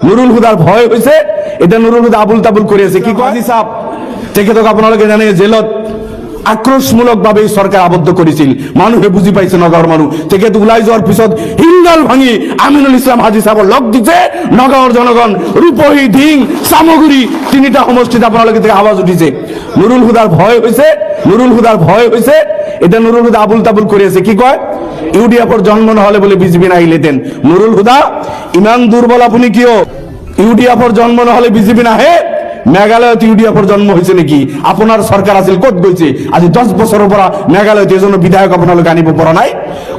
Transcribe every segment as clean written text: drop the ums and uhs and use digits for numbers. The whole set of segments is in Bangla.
নুরুল হুদার ভয় হয়েছে, এটা নুরুল হুদা আবুল তাবুল করেছে। কি কাজী সাহেব থেকে তো আপনাকে জানে জেলত আক্রোশমূলক ভাবে সরকার আবদ্ধ করেছিল, মানুষে বুঝি পাইছে নগর মানুষ থেকে তো উলাই যাওয়ার পিছত হিন্দাল ভাঙি আমিনুল ইসলাম হাজি সাহেব লক দিতে নগর জনগণ রূপহী ঢিং সামগ্রী তিনটা সমষ্টিতে আপনার থেকে আওয়াজ উঠিছে। নুরুল হুদার ভয় হয়েছে, নুরুল হুদার ভয় হয়েছে, এটা নুরুল হুদা আবুল তাবুল করেছে। কি কয় ইউডিএফর জন্ম না হলে বলে বিজেপি না আইলেতেন। নুরুল হুদা ইমান দুর্বল আপনি কিও, ইউডিএফর জন্ম না হলে বিজেপি না হে মেঘালয়ত ইউডিএফর জন্ম হয়েছে নাকি? আপনার সরকার আছিল কত গেছে আজি 10 বছরের পর মেঘালয়ত এজন্য বিধায়ক আপনার আনিব পড়া নাই।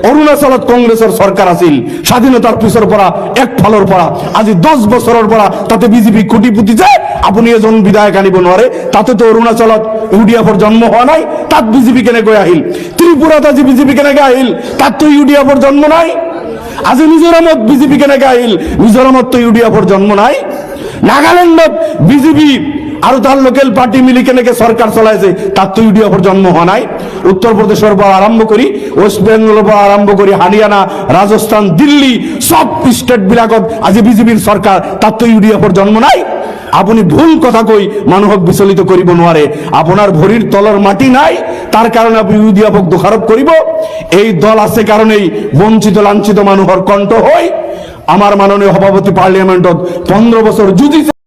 অরুণাচলত কংগ্রেসের সরকার আছিল স্বাধীনতার পিছর পড়া এক ফলর পড়া আজি 10 বছরের পর তাতে বিজেপি কোটিপতি যায় আপনি এজন বিধায়ক আনিব নোৱাৰে। তাতে তো অরুণাচলত ইউডিএফর জন্ম হওয়া নাই, তাত বিজেপি কেনে গৈ আহিল। ত্রিপুরাত আজি বিজেপি কেনেকে আহিল, তাত তো ইউডিএফর জন্ম নাই। আজি মিজোরামত বিজেপি কেনেকে আহিল, মিজোরামত তো ইউডিএফর জন্ম নাই। নাগাল্যান্ডত বিজেপি আর তার লোকাল পার্টি মিলি কেনেকে সরকার চলাইছে, তার তো ইউডিএফর জন্ম হওয়া নাই। উত্তরপ্রদেশের পর আরম্ভ করি ওয়েস্ট বেঙ্গলের পর আরম্ভ করি হারিয়ানা রাজস্থান দিল্লি সব স্টেট বিলাকত আজি বিজেপির সরকার, তার তো ইউডিএফর জন্ম নাই। আপনি ভুল কথা কই মানুহক বিচলিত করিব নোৱাৰে। আপনার ভরির তলর মাটি নাই, তার কারণে আপনি ইউডিএফক দোষারোপ করিব। এই দল আছে কারণেই বঞ্চিত লাঞ্ছিত মানুহর কণ্ঠ হয়। আমার মাননীয় সভাপতি পার্লিয়ামেন্টত 15 বছর যুঁজিছে।